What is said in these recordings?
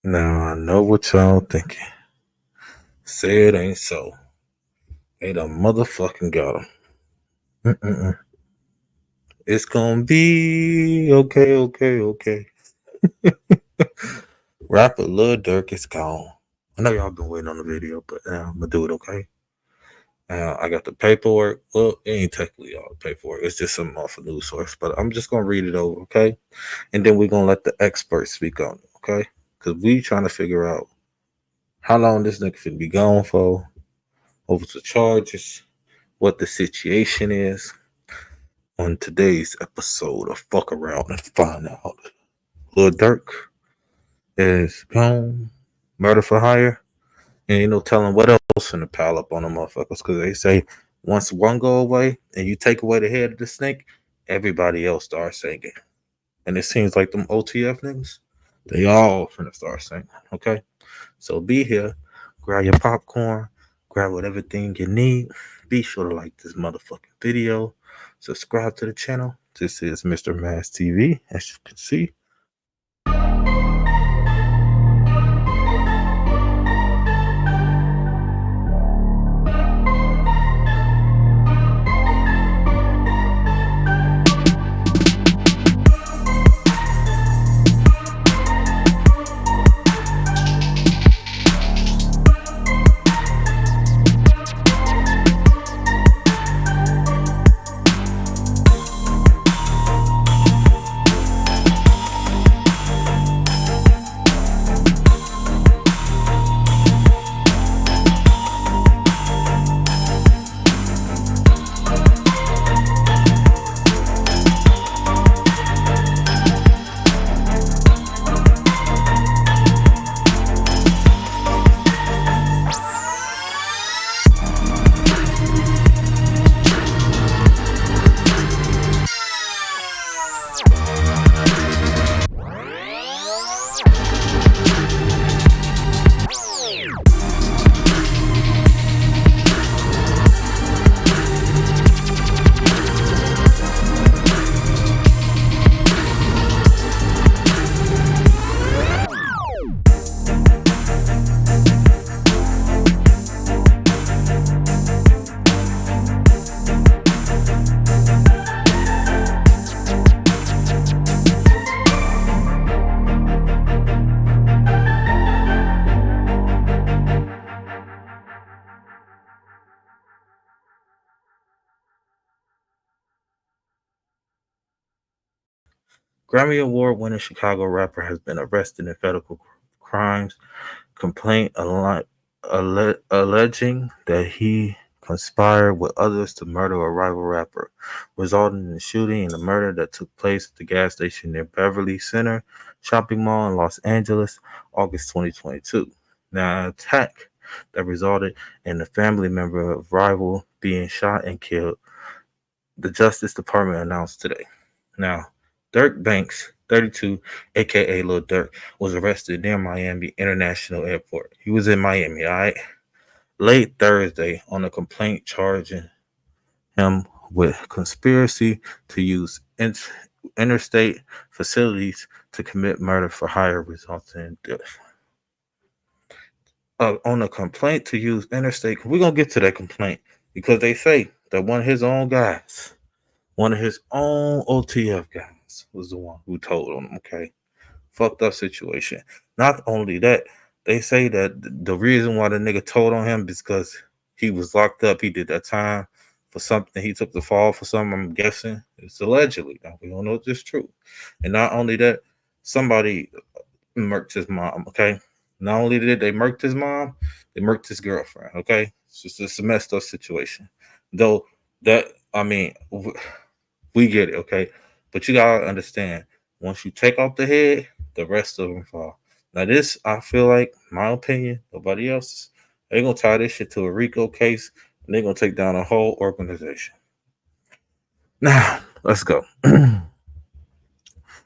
Now I know what y'all thinking. Say it ain't so. They done motherfucking got him. Mm-mm-mm. It's gonna be okay, okay, okay. Rapper Lil Durk is gone. I know y'all been waiting on the video, but I'm gonna do it, okay? I got the paperwork. Well, it ain't technically all the paperwork. It's just some off a news source, but I'm just gonna read it over, okay? And then we're gonna let the experts speak on it, okay? Because we trying to figure out how long this nigga finna be gone for, over the charges, what the situation is. On today's episode of Fuck Around and Find Out, Lil Durk is gone, murder for hire, and ain't no telling what else in the pile up on the motherfuckers. Because they say once one go away and you take away the head of the snake, everybody else starts singing. And it seems like them OTF niggas, they all finna start singing. Okay, so be here, grab your popcorn, grab whatever thing you need. Be sure to like this motherfucking video, subscribe to the channel. This is Mr. Mass TV, as you can see. Grammy Award winning Chicago rapper has been arrested in federal crimes complaint alleging that he conspired with others to murder a rival rapper, resulting in the shooting and the murder that took place at the gas station near Beverly Center Shopping Mall in Los Angeles, August 2022. Now, an attack that resulted in a family member of rival being shot and killed, the Justice Department announced today. Now, Dirk Banks, 32, aka Lil Durk, was arrested near Miami International Airport. He was in Miami, all right? Late Thursday on a complaint charging him with conspiracy to use interstate facilities to commit murder for hire resulting in death. On a complaint to use interstate, we're gonna get to that complaint because they say that one of his own OTF guys was the one who told him, okay? Fucked up situation. Not only that, they say that the reason why the nigga told on him is because he was locked up. He did that time for something. He took the fall for something, I'm guessing. It's allegedly. Now, we don't know if this is true. And not only that, somebody murked his mom, okay? Not only did they murked his mom, they murked his girlfriend, okay? It's a messed up situation. Though, that, I mean, we get it, okay? But you gotta understand, once you take off the head, the rest of them fall. Now, this, I feel like, my opinion, nobody else's, they're gonna tie this shit to a RICO case and they're gonna take down a whole organization. Now, let's go.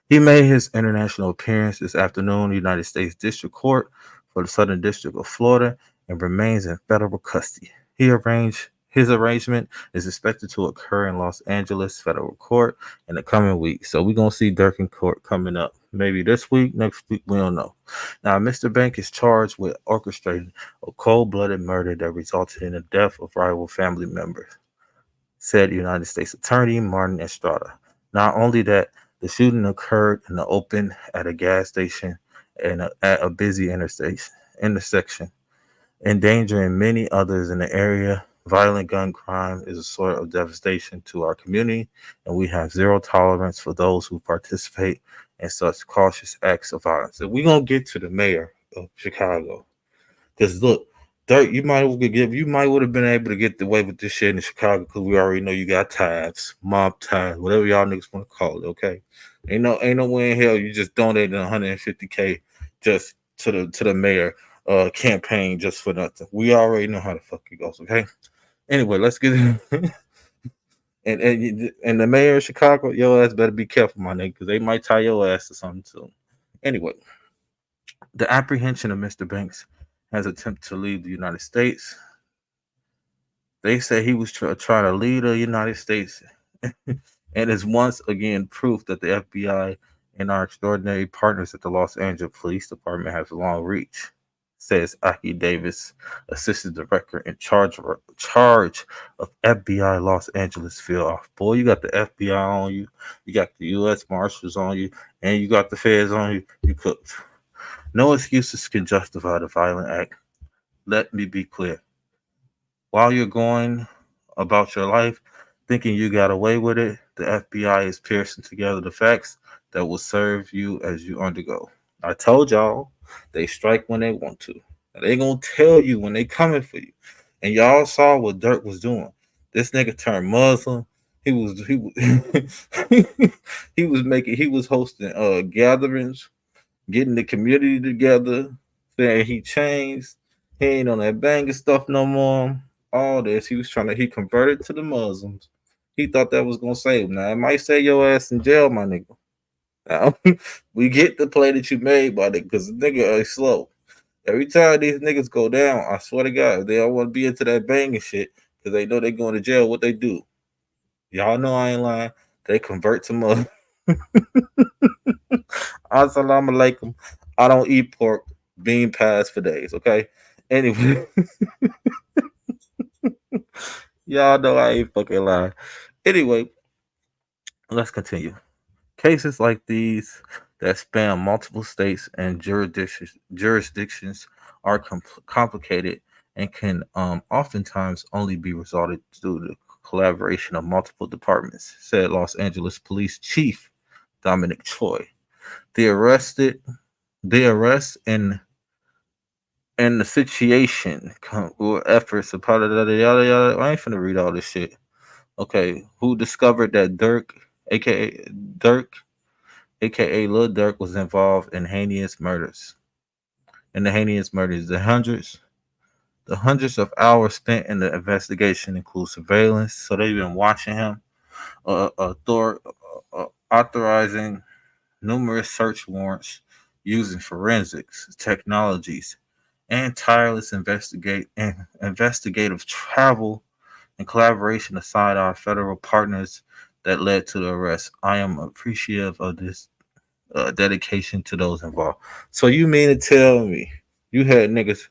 He made his international appearance this afternoon in the United States District Court for the Southern District of Florida and remains in federal custody. He arranged His arraignment is expected to occur in Los Angeles federal court in the coming week. So we're gonna see Dirk in court coming up. Maybe this week, next week, we don't know. Now, Mr. Bank is charged with orchestrating a cold-blooded murder that resulted in the death of rival family members, said United States Attorney Martin Estrada. Not only that, the shooting occurred in the open at a gas station and at a busy intersection, endangering many others in the area. Violent gun crime is a sort of devastation to our community, and we have zero tolerance for those who participate in such cautious acts of violence. And we're gonna get to the mayor of Chicago. Because look, Dirk, you might would have been able to get away with this shit in Chicago because we already know you got ties, mob ties, whatever y'all niggas want to call it. Okay, ain't no way in hell you just donated 150K just to the mayor campaign just for nothing. We already know how the fuck it goes. Okay. Anyway, let's get and the mayor of Chicago, your ass better be careful, my nigga, because they might tie your ass to something too. Anyway, the apprehension of Mr. Banks has attempted to leave the United States. They say he was trying to lead the United States and is once again proof that the FBI and our extraordinary partners at the Los Angeles Police Department have long reach, says Aki Davis, Assistant Director in charge of FBI Los Angeles Field Office. Boy, you got the FBI on you, you got the U.S. Marshals on you, and you got the feds on you. You cooked. No excuses can justify the violent act. Let me be clear. While you're going about your life thinking you got away with it, the FBI is piercing together the facts that will serve you as you undergo. I told y'all they strike when they want to. They gonna tell you when they coming for you. And y'all saw what Dirk was doing. This nigga turned Muslim. Was he was hosting gatherings, getting the community together, saying he changed. He ain't on that banging stuff no more. All this. He converted to the Muslims. He thought that was gonna save him. Now it might save your ass in jail, my nigga. Now, we get the play that you made, by nigga, because the nigga is slow. Every time these niggas go down, I swear to God, if they don't want to be into that banging shit because they know they going to jail. What they do? Y'all know I ain't lying. They convert to Muslim. Assalamu alaikum. I don't eat pork, bean pies for days. Okay. Anyway, y'all know I ain't fucking lying. Anyway, let's continue. Cases like these that span multiple states and jurisdictions are complicated and can oftentimes only be resolved through the collaboration of multiple departments, said Los Angeles Police Chief Dominic Choi. The arrested, the arrest and the situation or efforts of yada yada yada. I ain't finna read all this shit. Okay, who discovered that aka Lil Durk, was involved in heinous murders. In the heinous murders, the hundreds of hours spent in the investigation include surveillance. So they've been watching him, authorizing numerous search warrants using forensics technologies and tireless investigative travel and collaboration aside our federal partners that led to the arrest. I am appreciative of this dedication to those involved. So you mean to tell me you had niggas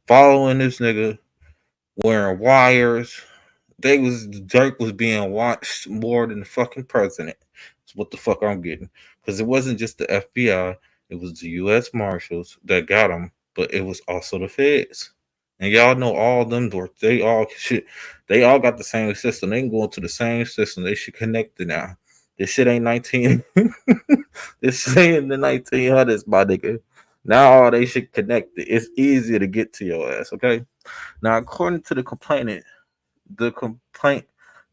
following this nigga wearing wires? Dirk was being watched more than the fucking president. That's what the fuck I'm getting. Because it wasn't just the FBI, it was the U.S. Marshals that got him, but it was also the feds. And y'all know all of them they all got the same system. They can go into the same system. They should connect it now. This shit ain't 19. This shit ain't in the 1900s, my nigga. Now all they should connect it. It's easier to get to your ass, okay? Now, according to the complaint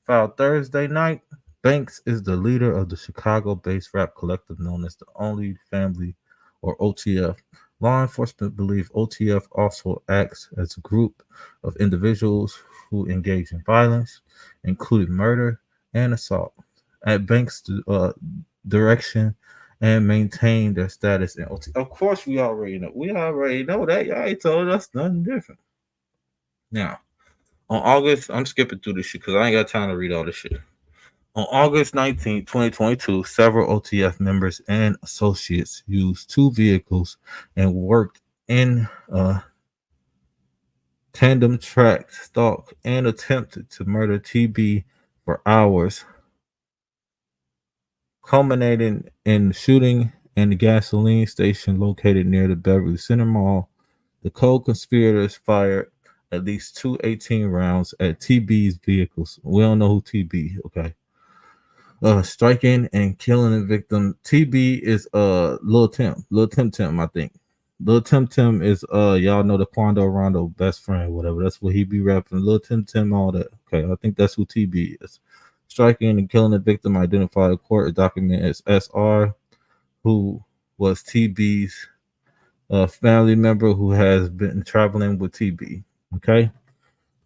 filed Thursday night, Banks is the leader of the Chicago-based rap collective known as the Only Family, or OTF. Law enforcement believe OTF also acts as a group of individuals who engage in violence, including murder and assault, at Banks' direction and maintain their status in OTF. Of course, we already know. We already know that. Y'all ain't told us nothing different. Now, On August, I'm skipping through this shit because I ain't got time to read all this shit. On August 19th, 2022, several OTF members and associates used two vehicles and worked in tandem track, stalked, and attempted to murder TB for hours, culminating in shooting in the gasoline station located near the Beverly Center Mall. The co-conspirators fired at least two 18 rounds at TB's vehicles. We don't know who TB, okay? Striking and killing the victim. TB is Lil Tim Tim, I think. Lil Tim Tim is y'all know the Quando Rondo best friend, whatever. That's what he be rapping. Lil Tim Tim, all that. Okay, I think that's who TB is. Striking and killing the victim identified in court document as SR, who was TB's family member who has been traveling with TB. Okay.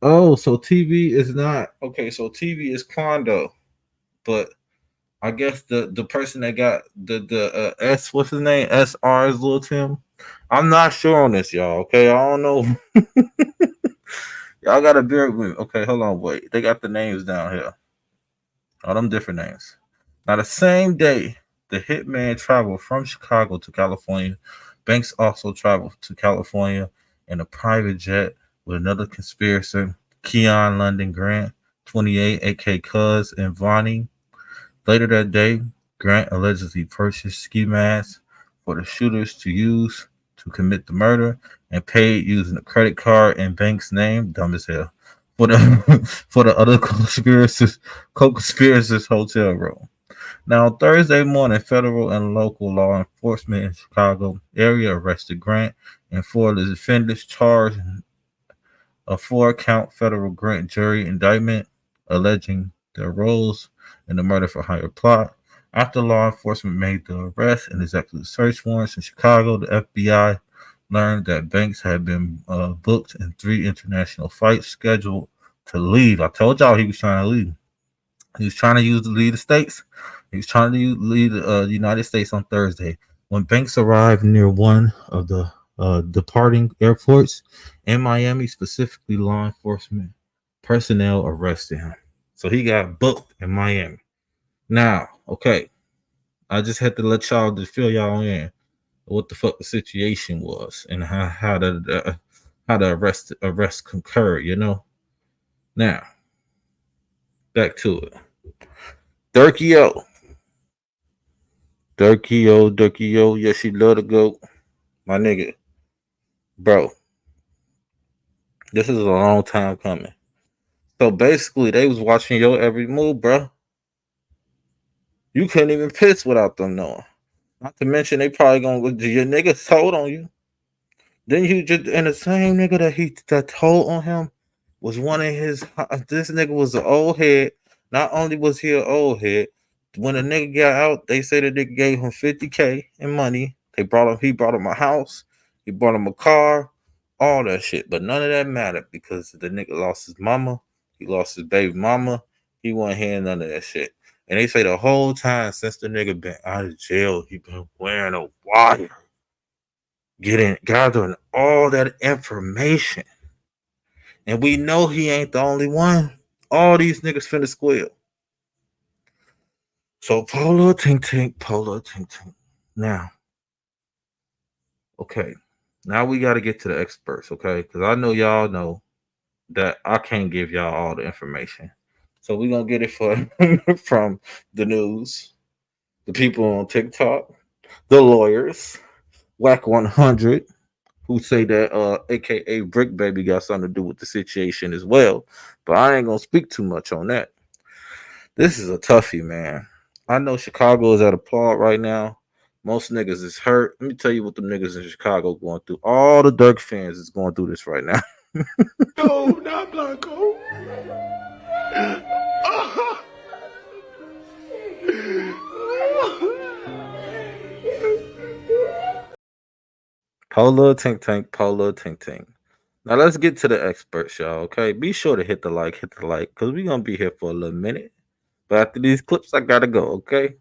Oh, so TB is not okay. So TB is Quando, but I guess the person that got the S, what's his name, SR is Lil Tim. I'm not sure on this, y'all. Okay, I don't know. Y'all gotta bear with me. Okay, hold on, wait. They got the names down here. All them different names. Now the same day, the hitman traveled from Chicago to California. Banks also traveled to California in a private jet with another conspirator, Keon London Grant, 28, aka Cuz, and Vonnie. Later that day, Grant allegedly purchased ski masks for the shooters to use to commit the murder and paid using a credit card in Banks' name, dumb as hell, for the for the other co-conspirators hotel room. Now, on Thursday morning, federal and local law enforcement in Chicago area arrested Grant and four of the defendants charged a four-count federal grand jury indictment alleging their roles in the murder for hire plot. After law enforcement made the arrest and executive search warrants in Chicago, the FBI learned that Banks had been booked in three international flights scheduled to leave. I told y'all he was trying to leave. He was trying to lead the states. He was trying to lead the United States on Thursday. When Banks arrived near one of the departing airports in Miami, specifically law enforcement personnel arrested him. So he got booked in Miami. Now, okay, I just had to let y'all to fill y'all in what the fuck the situation was and how the arrest concurred. You know. Now back to it. Durkio, Durkio. Yes, she love to go. My nigga, bro, this is a long time coming. So basically, they was watching your every move, bro. You couldn't even piss without them knowing. Not to mention, they probably gonna go. Your niggas told on you. Then you just and the same nigga that told on him was one of his. This nigga was an old head. Not only was he an old head, when the nigga got out, they said the nigga gave him 50K in money. He brought him a house. He bought him a car, all that shit. But none of that mattered because the nigga lost his mama. He lost his baby mama. He wasn't hearing none of that shit. And they say the whole time since the nigga been out of jail, he been wearing a wire, gathering all that information. And we know he ain't the only one. All these niggas finna squeal. So Polo Tink Tink, Polo Tink Tink. Now, okay. Now we gotta get to the experts, okay? Because I know y'all know that I can't give y'all all the information. So we're gonna get it from the news, the people on TikTok, the lawyers, Whack 100, who say that aka Brick Baby got something to do with the situation as well. But I ain't gonna speak too much on that. This is a toughie, man. I know Chicago is at a plot right now. Most niggas is hurt. Let me tell you what the niggas in Chicago going through. All the Dirk fans is going through this right now. No, not Blanco. Polo Tink Tank, Polo Tink Tink. Now let's get to the experts, y'all. Okay, be sure to hit the like, cause we gonna be here for a little minute. But after these clips, I gotta go. Okay.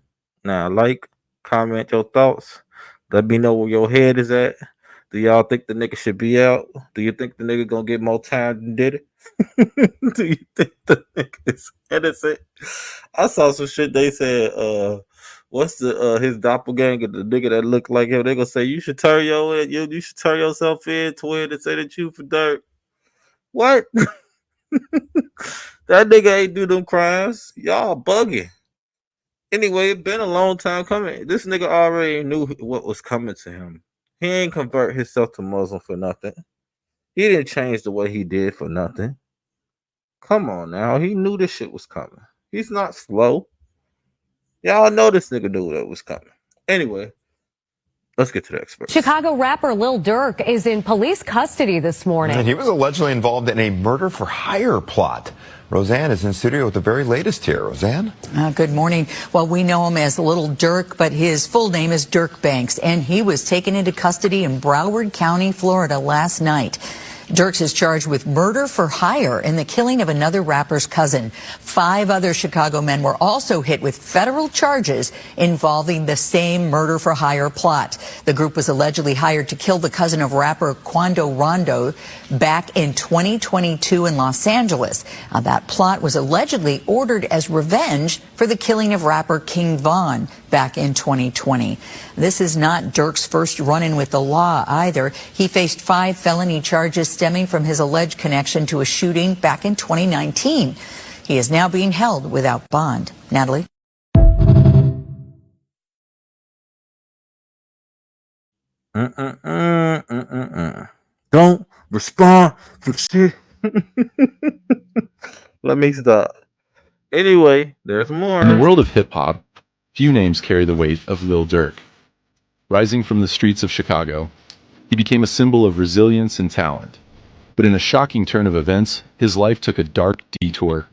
Now, like, comment your thoughts. Let me know where your head is at. Do y'all think the nigga should be out? Do you think the nigga gonna get more time than did it? Do you think the nigga is innocent? I saw some shit they said, what's the his doppelganger, the nigga that looked like him, they gonna say you should turn you should turn yourself in to it and say that you for dirt. What? That nigga ain't do them crimes. Y'all bugging. Anyway, it been a long time coming. This nigga already knew what was coming to him. He ain't convert himself to Muslim for nothing. He didn't change the way he did for nothing. Come on now. He knew this shit was coming. He's not slow. Y'all know this nigga knew that was coming. Anyway, let's get to the experts. Chicago rapper Lil Durk is in police custody this morning. And he was allegedly involved in a murder for hire plot. Roseanne is in studio with the very latest here. Roseanne? Good morning. Well, we know him as Lil Durk, but his full name is Dirk Banks, and he was taken into custody in Broward County, Florida last night. Dirks is charged with murder for hire in the killing of another rapper's cousin. 5 other Chicago men were also hit with federal charges involving the same murder for hire plot. The group was allegedly hired to kill the cousin of rapper Quando Rondo back in 2022 in Los Angeles. That plot was allegedly ordered as revenge for the killing of rapper King Von back in 2020. This is not Dirk's first run-in with the law either. He faced 5 felony charges stemming from his alleged connection to a shooting back in 2019. He is now being held without bond. Natalie? Don't respond for shit. Let me stop. Anyway, there's more. In the world of hip-hop, few names carry the weight of Lil Durk. Rising from the streets of Chicago, he became a symbol of resilience and talent. But in a shocking turn of events, his life took a dark detour.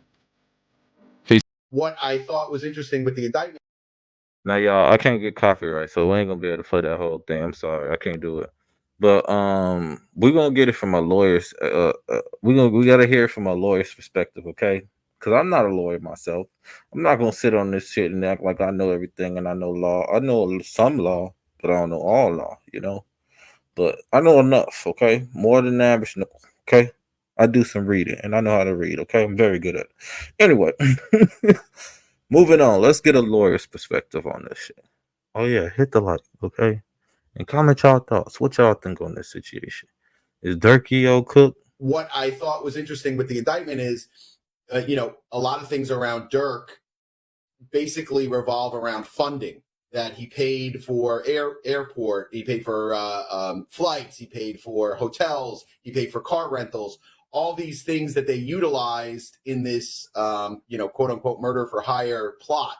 What I thought was interesting with the indictment. Now, y'all, I can't get copyright, so we ain't gonna be able to play that whole thing. I'm sorry, I can't do it. But we're gonna get it from a lawyer's. We gotta hear it from a lawyer's perspective, okay? Because I'm not a lawyer myself. I'm not gonna sit on this shit and act like I know everything and I know law. I know some law, but I don't know all law. You know, but I know enough, okay? More than the average, okay? I do some reading and I know how to read, okay? I'm very good at it. Anyway, moving on. Let's get a lawyer's perspective on this shit. Oh yeah, hit the like, okay? And comment y'all thoughts. What y'all think on this situation? Is Durkio cooked? What I thought was interesting with the indictment is, a lot of things around Dirk basically revolve around funding that he paid for airport, he paid for flights, he paid for hotels, he paid for car rentals, all these things that they utilized in this, quote unquote murder for hire plot.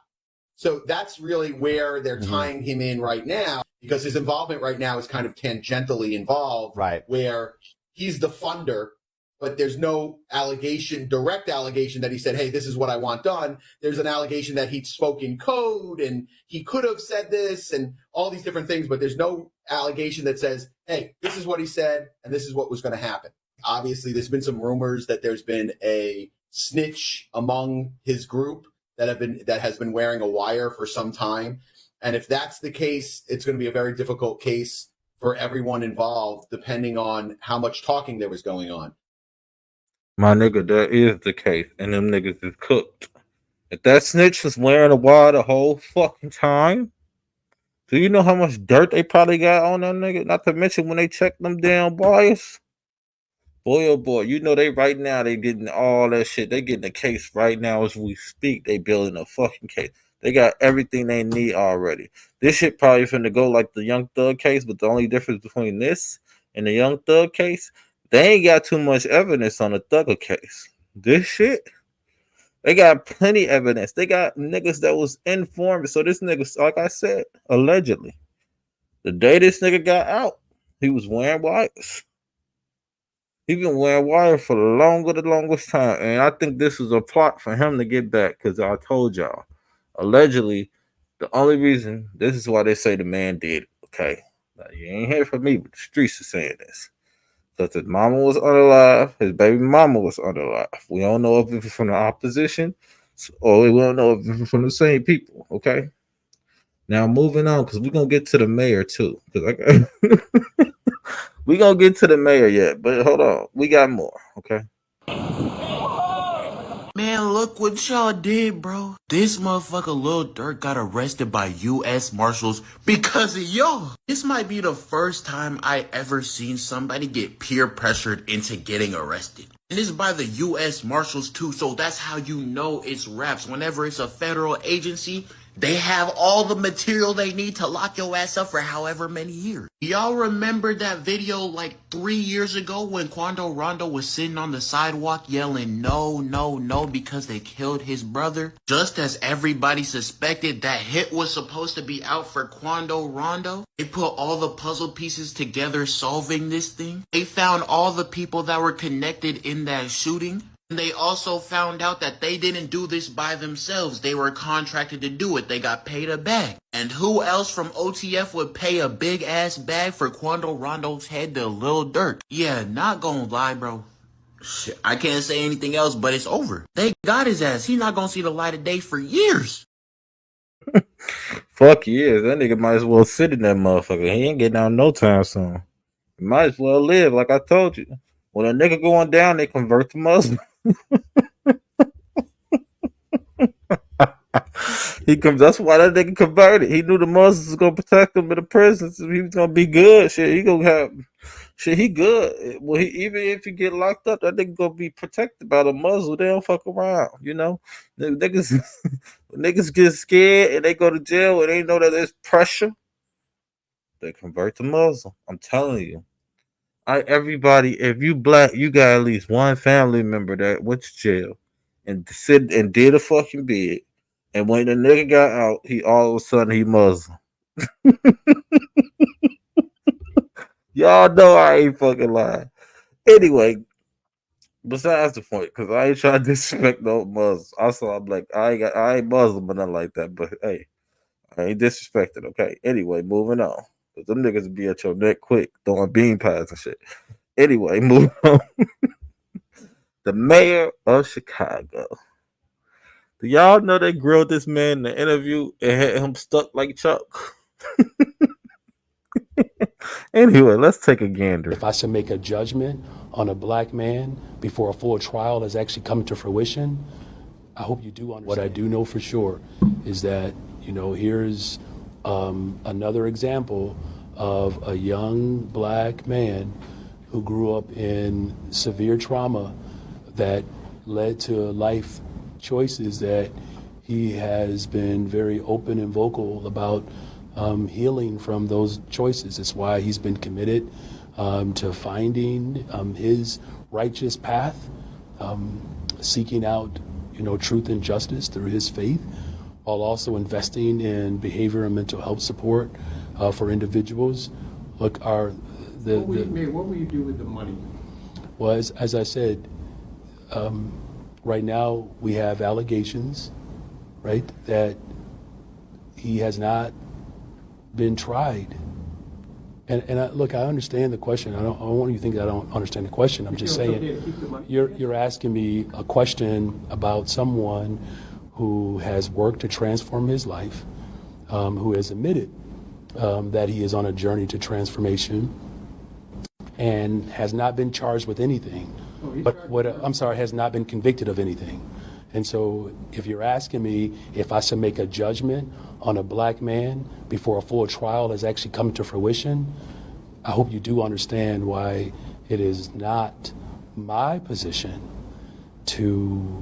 So that's really where they're tying him in right now, because his involvement right now is kind of tangentially involved, Right. where he's the funder, but there's no direct allegation that he said, hey, this is what I want done. There's an allegation that he spoke in code and he could have said this and all these different things, but there's no allegation that says, hey, this is what he said and this is what was going to happen. Obviously, there's been some rumors that there's been a snitch among his group that has been wearing a wire for some time. And if that's the case, it's going to be a very difficult case for everyone involved, depending on how much talking there was going on. My nigga, that is the case, and them niggas is cooked. If that snitch was wearing a wire the whole fucking time, do you know how much dirt they probably got on that nigga? Not to mention when they check them damn wires. Boy, oh boy, you know they right now they getting all that shit. They getting a case right now as we speak. They building a fucking case. They got everything they need already. This shit probably finna go like the Young Thug case, but the only difference between this and the Young Thug case, they ain't got too much evidence on the Thugger case. This shit, they got plenty evidence. They got niggas that was informed. So this nigga, like I said, allegedly, the day this nigga got out, he was wearing wires. He been wearing wire for the longest time, and I think this is a plot for him to get back. Because I told y'all, allegedly, the only reason this is why they say the man did it. Okay, now, you ain't hear from me, but the streets are saying this. Because his mama was unalive, his baby mama was unalive. We don't know if it's from the opposition, or we don't know if it's from the same people. Okay. Now moving on, because we're gonna get to the mayor too. Because I got We gonna get to the mayor yet, but hold on. We got more, okay? Man, look what y'all did, bro. This motherfucker Lil Durk got arrested by U.S. Marshals because of y'all. This might be the first time I ever seen somebody get peer pressured into getting arrested. And this is by the U.S. Marshals too, so that's how you know it's raps. Whenever it's a federal agency, they have all the material they need to lock your ass up for however many years. Y'all remember that video like 3 years ago when Quando Rondo was sitting on the sidewalk yelling no, no, no because they killed his brother? Just as everybody suspected that hit was supposed to be out for Quando Rondo, they put all the puzzle pieces together solving this thing. They found all the people that were connected in that shooting. They also found out that they didn't do this by themselves. They were contracted to do it. They got paid a bag. And who else from OTF would pay a big ass bag for Quando Rondo's head to Lil Durk? Yeah, not gonna lie, bro. Shit, I can't say anything else, but it's over. They got his ass. He's not gonna see the light of day for years. Fuck yeah, that nigga might as well sit in that motherfucker. He ain't getting out no time soon. He might as well live, like I told you. When a nigga going down, they convert to Muslim. He comes. That's why that nigga converted. He knew the Muslims was gonna protect him in the prisons. He was gonna be good. Shit, he gonna have. Shit, he good. Well, even if he get locked up, that nigga gonna be protected by the Muslim. They don't fuck around. You know, niggas, niggas get scared and they go to jail and they know that there's pressure. They convert to Muslim. I'm telling you. Everybody, if you black, you got at least one family member that went to jail and sit and did a fucking bid. And when the nigga got out, he all of a sudden he Muslim. Y'all know I ain't fucking lying. Anyway, besides the point, because I ain't trying to disrespect no Muslims. Also, I'm like, I ain't Muslim or nothing like that. But hey, I ain't disrespected. Okay. Anyway, moving on. Cause them niggas be at your neck quick, throwing bean pies and shit. Anyway, moving on. The mayor of Chicago. Do y'all know they grilled this man in the interview and had him stuck like Chuck? Anyway, let's take a gander. If I should make a judgment on a black man before a full trial has actually come to fruition, I hope you do understand. What I do know for sure is that, here's another example of a young black man who grew up in severe trauma that led to life choices that he has been very open and vocal about healing from those choices. It's why he's been committed to finding his righteous path, seeking out, truth and justice through his faith, while also investing in behavior and mental health support for individuals. Look, what will you do with the money? Well, as I said, right now we have allegations, right, that he has not been tried. And I understand the question. I don't want you to think that I don't understand the question. I'm just saying, you're asking me a question about someone who has worked to transform his life, who has admitted that he is on a journey to transformation and has not been charged with anything. Has not been convicted of anything. And so if you're asking me if I should make a judgment on a black man before a full trial has actually come to fruition, I hope you do understand why it is not my position to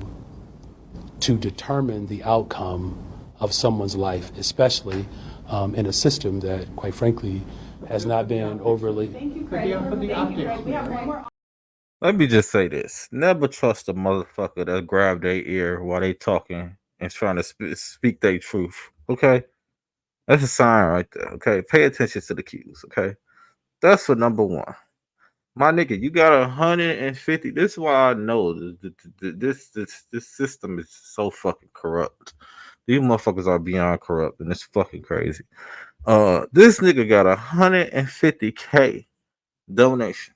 determine the outcome of someone's life, especially in a system that, quite frankly, has not been overly... Thank you, Craig. We have one more. Let me just say this. Never trust a motherfucker that grab their ear while they talking and trying to speak their truth. Okay? That's a sign right there. Okay? Pay attention to the cues. Okay? That's for number one. My nigga, you got 150. This is why I know this system is so fucking corrupt. These motherfuckers are beyond corrupt, and it's fucking crazy. This nigga got 150K donation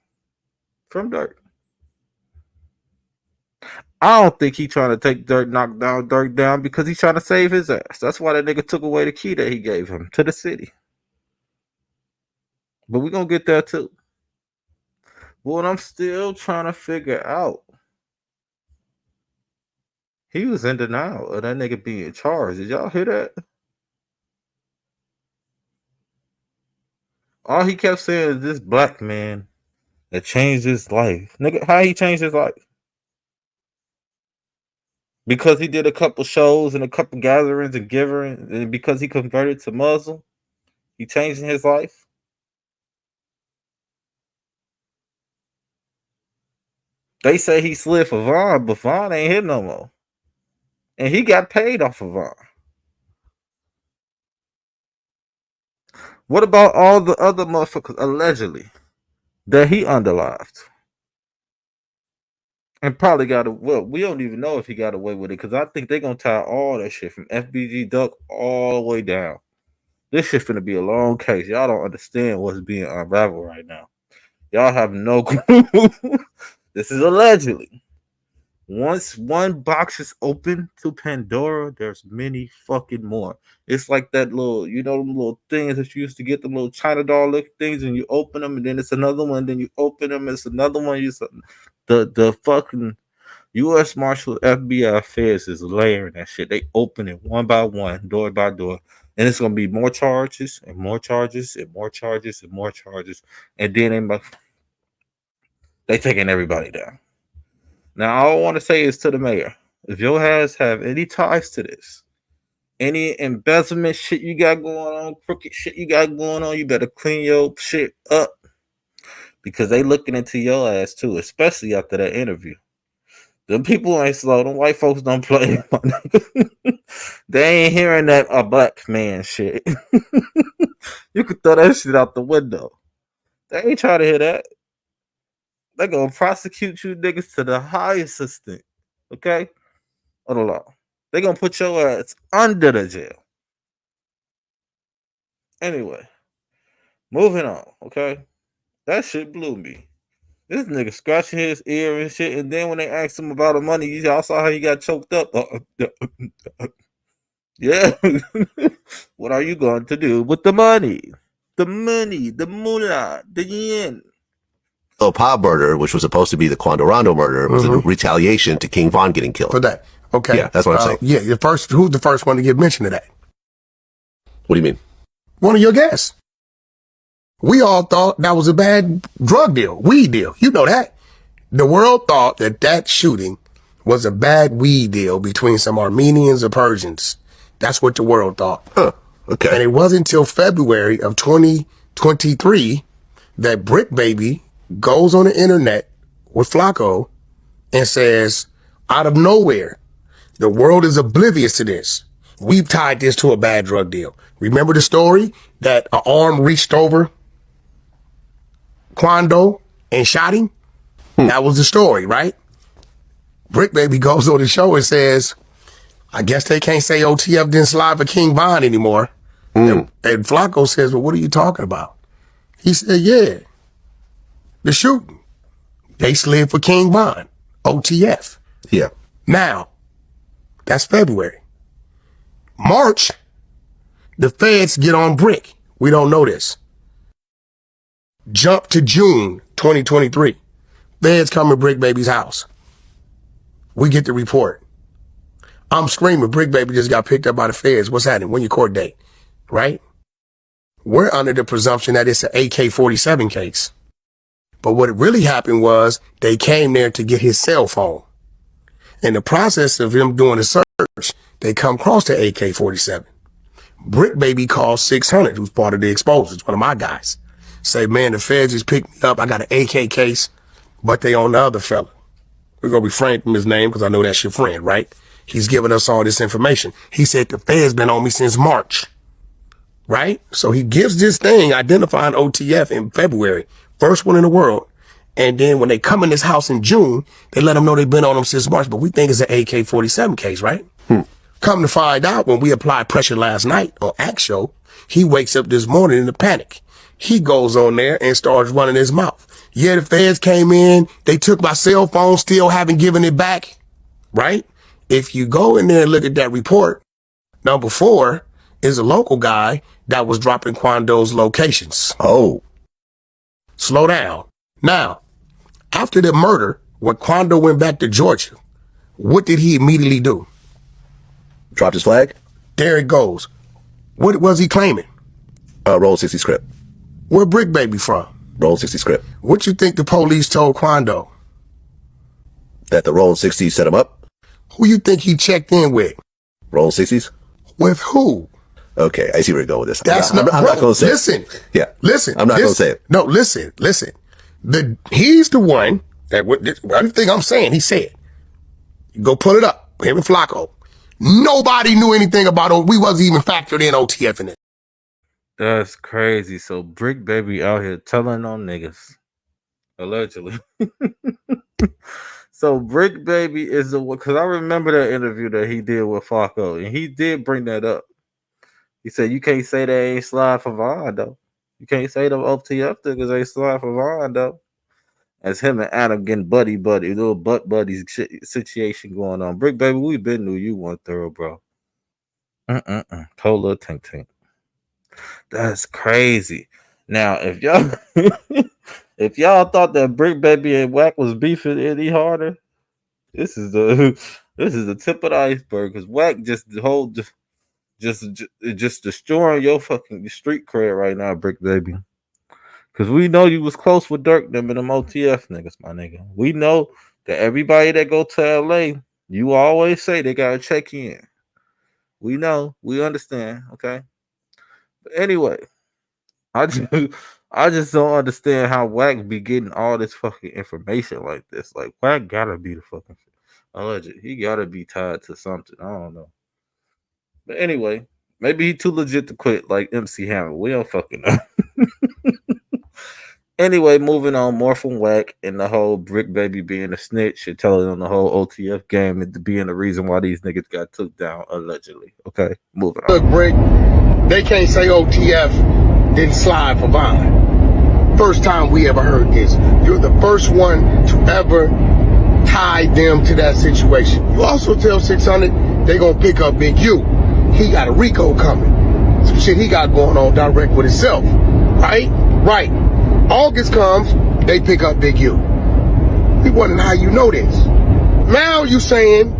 from Durk. I don't think he trying to take knock Durk down because he's trying to save his ass. That's why that nigga took away the key that he gave him to the city. But we gonna get there too. What I'm still trying to figure out. He was in denial of that nigga being charged. Did y'all hear that? All he kept saying is this black man that changed his life. Nigga, how he changed his life? Because he did a couple shows and a couple gatherings and giving, and because he converted to Muslim, he changed his life. They say he slid for Vaughn, but Vaughn ain't here no more. And he got paid off of Vaughn. What about all the other motherfuckers allegedly that he underlived? And probably got well, we don't even know if he got away with it because I think they're gonna tie all that shit from FBG Duck all the way down. This shit finna be a long case. Y'all don't understand what's being unraveled right now. Y'all have no clue. This is allegedly. Once one box is open to Pandora, there's many fucking more. It's like that little, you know, them little things that you used to get, the little China doll looking things, and you open them, and then it's another one. Then you open them, it's another one. The fucking U.S. Marshal FBI Feds is layering that shit. They open it one by one, door by door, and it's gonna be more charges and more charges and more charges and more charges, and then they taking everybody down. Now, all I want to say is to the mayor, if your ass have any ties to this, any embezzlement shit you got going on, crooked shit you got going on, you better clean your shit up because they looking into your ass too, especially after that interview. The people ain't slow. Them white folks don't play. They ain't hearing that a black man shit. You could throw that shit out the window. They ain't trying to hear that. They gonna prosecute you niggas to the highest extent. Okay? Of the law. They gonna put your ass under the jail. Anyway, moving on, okay? That shit blew me. This nigga scratching his ear and shit, and then when they asked him about the money, y'all saw how he got choked up. Yeah. What are you going to do with the money? The money, the moolah, the yen. Pop murder, which was supposed to be the Quandorando murder, was a retaliation to King Von getting killed. For that. Okay. Yeah, that's what I'm saying. Yeah, who's the first one to get mentioned of that? What do you mean? One of your guests. We all thought that was a bad drug deal, weed deal. You know that. The world thought that shooting was a bad weed deal between some Armenians or Persians. That's what the world thought. Huh. Okay. And it wasn't until February of 2023 that Brick Baby goes on the internet with Flacco and says, out of nowhere, the world is oblivious to this. We've tied this to a bad drug deal. Remember the story that an arm reached over Quando and shot him? That was the story, right? Brick Baby goes on the show and says, I guess they can't say OTF didn't slide for King Von anymore. And Flacco says, well, what are you talking about? He said, yeah, the shooting. They slid for King Von, OTF. Yeah. Now, that's February. March, the feds get on Brick. We don't know this. Jump to June 2023. Feds come to Brick Baby's house. We get the report. I'm screaming, Brick Baby just got picked up by the feds. What's happening? When your court date? Right? We're under the presumption that it's an AK-47 case. But what really happened was they came there to get his cell phone. In the process of him doing a search, they come across the AK-47. Brick Baby calls 600, who's part of the exposers, one of my guys. Say, man, the feds just picked me up. I got an AK case, but they on the other fella. We're going to refrain from his name because I know that's your friend, right? He's giving us all this information. He said the feds been on me since March, right? So he gives this thing identifying OTF in February, first one in the world. And then when they come in this house in June, they let them know they've been on him since March, but we think it's an AK-47 case, right? Come to find out, when we applied pressure last night on Act Show, he wakes up this morning in a panic. He goes on there and starts running his mouth. Yeah, the feds came in. They took my cell phone, still haven't given it back, right? If you go in there and look at that report, number 4 is a local guy that was dropping Quando's locations. Oh. Slow down. Now, After the murder, when Quando went back to Georgia, what did he immediately do? Dropped his flag? There it goes. What was he claiming? Roll 60 script. Where Brick Baby from? Roll 60 script. What you think the police told Quando? That the Roll 60s set him up? Who you think he checked in with? Roll 60s? With who? Okay, I see where you're going with this. That's I'm not going to say listen. it. Yeah. Listen. I'm not going to say it. No, listen. He's the one that everything I'm saying, he said. Go pull it up. Him and Flacco. Nobody knew anything about it. We wasn't even factored in OTF in it. That's crazy. So Brick Baby out here telling on niggas. Allegedly. So Brick Baby is the one, because I remember that interview that he did with Flacco, and he did bring that up. He said, you can't say they ain't slide for Vaughn, though. You can't say them OTF niggas ain't slide for Vaughn, though. As him and Adam getting buddy, little butt buddies situation going on. Brick Baby, we been knew you one thorough, bro. Whole little tank. That's crazy. Now, if y'all if y'all thought that Brick Baby and Wack was beefing any harder, this is the tip of the iceberg. Because Wack just destroying your fucking street cred right now, Brick Baby. Because we know you was close with Durk them and them OTF niggas, my nigga. We know that everybody that go to LA, you always say they gotta check in. We know, we understand, okay? But anyway, I just don't understand how Wack be getting all this fucking information like this. Like, Wack gotta be the fucking alleged. He gotta be tied to something. I don't know. But anyway, maybe he too legit to quit like MC Hammer. We don't fucking know. Anyway, moving on, more from Wack and the whole Brick Baby being a snitch and telling on the whole OTF game and being the reason why these niggas got took down, allegedly. Okay, moving on. Look, Brick, they can't say OTF didn't slide for Vaughn. First time we ever heard this. You're the first one to ever tie them to that situation. You also tell 600 they gonna pick up Big U. He got a Rico coming. Some shit he got going on direct with himself. Right? Right. August comes, they pick up Big U. We wondering how you know this. Now you saying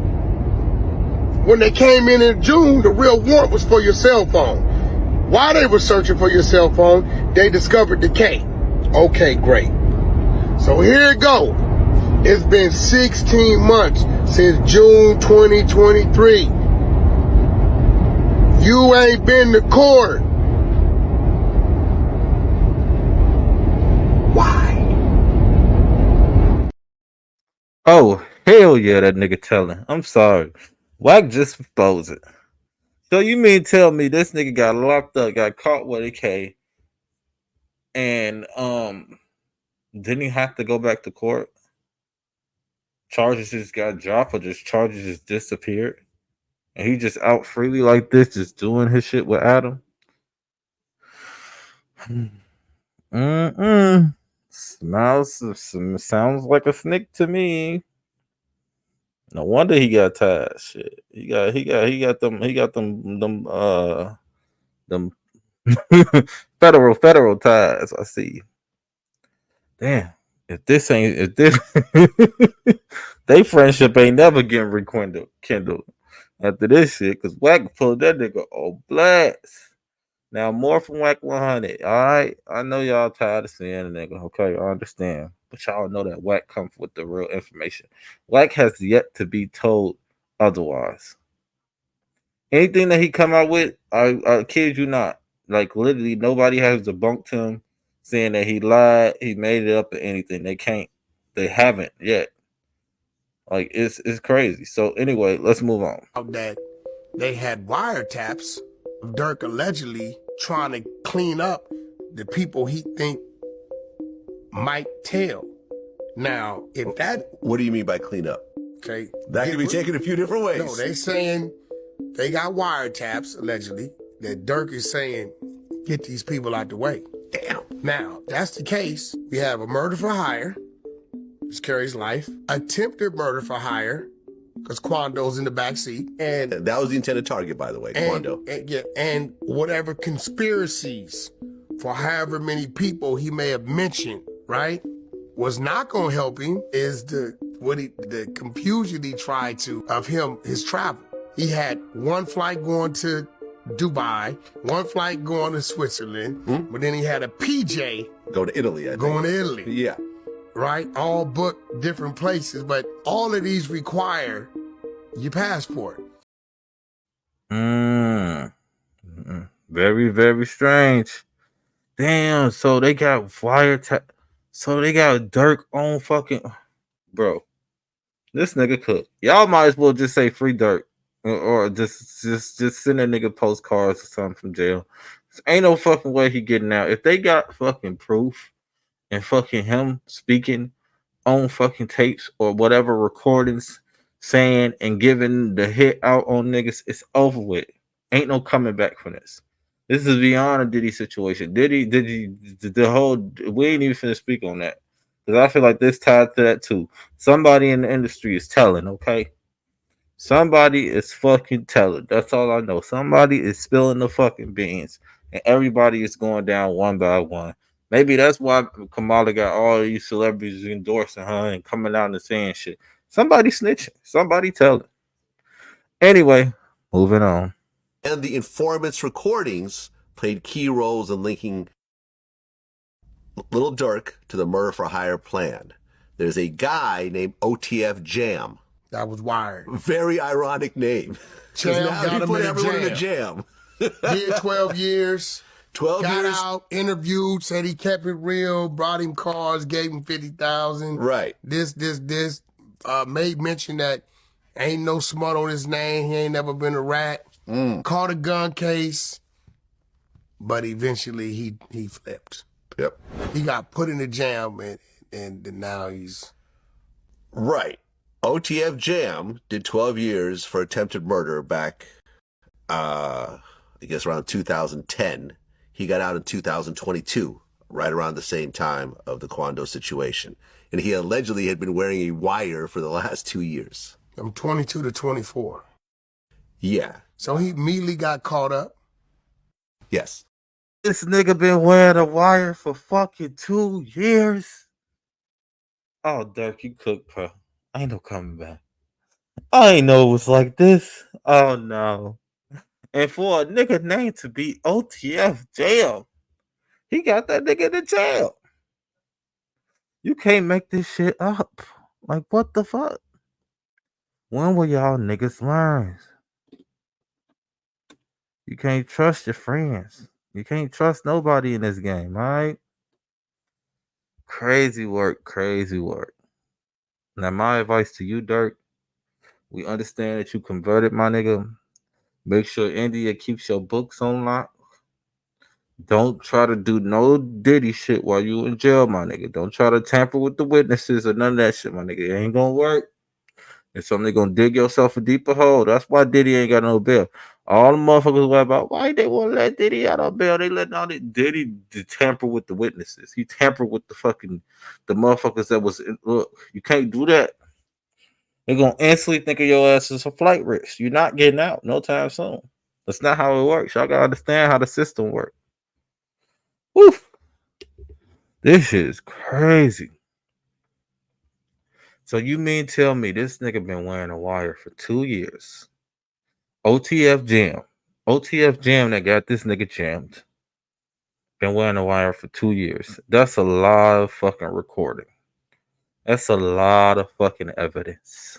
when they came in June, the real warrant was for your cell phone. While they were searching for your cell phone, they discovered the K. Okay, great. So here it go. It's been 16 months since June 2023. You ain't been to court. Why? Oh, hell yeah, that nigga telling. I'm sorry. Wack just exposed it. So you mean tell me this nigga got locked up, got caught with a K, and didn't he have to go back to court? Charges just got dropped or just charges just disappeared? And he just out freely like this, just doing his shit with Adam? Sounds like a snake to me. No wonder he got ties. Shit. He got them federal ties. I see. Damn. If this they friendship ain't never getting rekindled after this shit, because Wack pulled that nigga on blast. Now, more from Wack 100. All right. I know y'all tired of seeing the nigga. Okay. I understand. But y'all know that Wack comes with the real information. Wack has yet to be told otherwise. Anything that he come out with, I kid you not. Like, literally, nobody has debunked him saying that he lied, he made it up, or anything. They can't. They haven't yet. Like, it's crazy. So, anyway, let's move on. That they had wiretaps of Durk allegedly trying to clean up the people he think might tell. Now, if that... What do you mean by clean up? Okay. That can be taken a few different ways. No, they saying they got wiretaps, allegedly, that Durk is saying, get these people out the way. Damn. Now, that's the case. We have a murder for hire, which carries life. Attempted murder for hire, because Quando's in the back seat. And that was the intended target, by the way, Quando. And whatever conspiracies for however many people he may have mentioned, right? What's not gonna help him is the confusion he tried to of his travel. He had one flight going to Dubai, one flight going to Switzerland, but then he had a PJ Go to Italy, I think. going to Italy. Yeah. Right? All booked different places, but all of these require your passport. Very, very strange. Damn, so they got wiretap. So they got Dirk on fucking bro. This nigga cook. Y'all might as well just say free Dirk, or just send a nigga postcards or something from jail. Ain't no fucking way he getting out. If they got fucking proof and fucking him speaking on fucking tapes or whatever recordings saying and giving the hit out on niggas, it's over with. Ain't no coming back from this. This is beyond a Diddy situation. The whole, we ain't even finna speak on that. Because I feel like this tied to that too. Somebody in the industry is telling, okay? Somebody is fucking telling. That's all I know. Somebody is spilling the fucking beans. And everybody is going down one by one. Maybe that's why Kamala got all these celebrities endorsing her and coming out and saying shit. Somebody snitching. Somebody telling. Anyway, moving on. And the informant's recordings played key roles in linking Lil Durk to the murder for hire plan. There's a guy named OTF Jam. That was wired. Very ironic name. Jam now got he him put in a everyone in a jam. jam. Did 12 years. 12 got years. out, interviewed, said he kept it real, brought him cars, gave him 50,000. Right. This. Made mention that ain't no smut on his name. He ain't never been a rat. Caught a gun case, but eventually he flipped. Yep. He got put in the jam, and now he's right. OTF Jam did 12 years for attempted murder back, I guess around 2010. He got out in 2022, right around the same time of the Quando situation. And he allegedly had been wearing a wire for the last 2 years. From 22 to 24. Yeah. So he immediately got caught up. Yes. This nigga been wearing a wire for fucking 2 years. Oh, Dirk, you cook, bro. Ain't no coming back. I ain't know it was like this. Oh no. And for a nigga name to be OTF Jam, he got that nigga in the jail. You can't make this shit up. Like, what the fuck? When will y'all niggas learn? You can't trust your friends. You can't trust nobody in this game, alright? Crazy work, crazy work. Now, my advice to you, Dirk, we understand that you converted, my nigga. Make sure India keeps your books on lock. Don't try to do no Diddy shit while you in jail, my nigga. Don't try to tamper with the witnesses or none of that shit, my nigga. It ain't gonna work. It's something gonna dig yourself a deeper hole. That's why Diddy ain't got no bail. All the motherfuckers worry about why they won't let Diddy out on bail. They letting all the Diddy to tamper with the witnesses. He tampered with the motherfuckers that was look. You can't do that. They're gonna instantly think of your ass as a flight risk. You're not getting out no time soon. That's not how it works. Y'all gotta understand how the system works. Woof. This shit is crazy. So you mean tell me this nigga been wearing a wire for 2 years? OTF Jam. OTF Jam that got this nigga jammed. Been wearing a wire for 2 years. That's a lot of fucking recording. That's a lot of fucking evidence.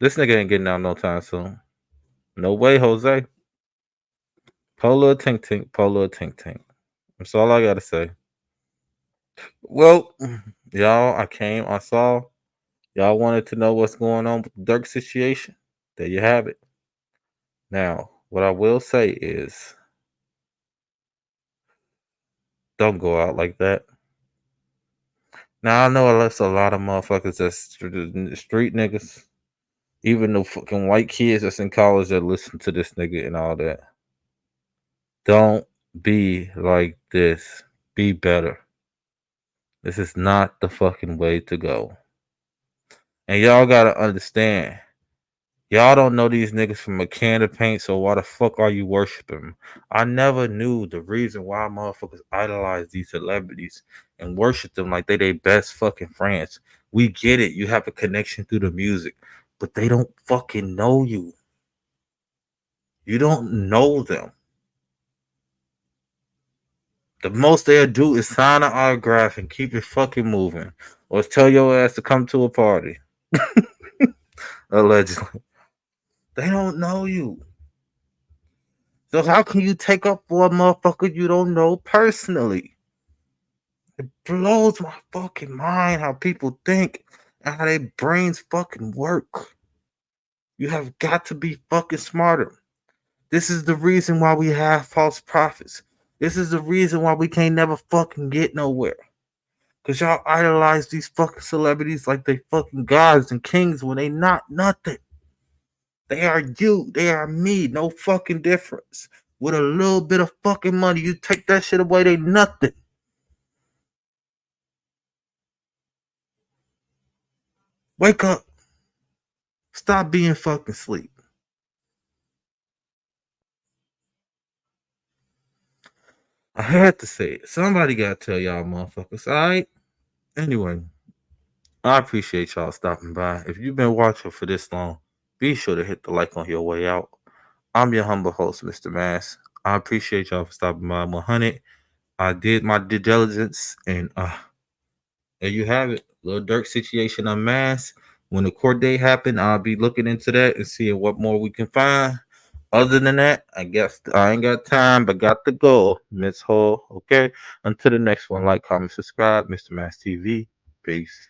This nigga ain't getting out no time soon. No way, Jose. Polo tink tink, polo tink tink. That's all I gotta say. Well, y'all, I saw. Y'all wanted to know what's going on with the Dirk situation. There you have it. Now, what I will say is don't go out like that. Now, I know that's a lot of motherfuckers that's street niggas. Even the fucking white kids that's in college that listen to this nigga and all that. Don't be like this. Be better. This is not the fucking way to go. And y'all gotta understand, Y'all don't know these niggas from a can of paint, so why the fuck are you worshiping them? I never knew the reason why motherfuckers idolize these celebrities and worship them like they their best fucking friends. We get it, you have a connection through the music, but they don't fucking know you. You don't know them. The most they'll do is sign an autograph and keep it fucking moving. Or tell your ass to come to a party. Allegedly. They don't know you. So how can you take up for a motherfucker you don't know personally? It blows my fucking mind how people think and how their brains fucking work. You have got to be fucking smarter. This is the reason why we have false prophets. This is the reason why we can't never fucking get nowhere. Cause y'all idolize these fucking celebrities like they fucking gods and kings when they not nothing. They are you. They are me. No fucking difference. With a little bit of fucking money, you take that shit away, they nothing. Wake up. Stop being fucking sleep. I had to say it. Somebody gotta tell y'all motherfuckers, alright? Anyway, I appreciate y'all stopping by. If you've been watching for this long, be sure to hit the like on your way out. I'm your humble host, Mr. Mass. I appreciate y'all for stopping by. 100. I did my due diligence, and there you have it. Lil Durk situation unmasked. When the court date happen, I'll be looking into that and seeing what more we can find. Other than that, I guess I ain't got time, but got the goal, Miss Hall. Okay. Until the next one, like, comment, subscribe, Mr. Mass TV. Peace.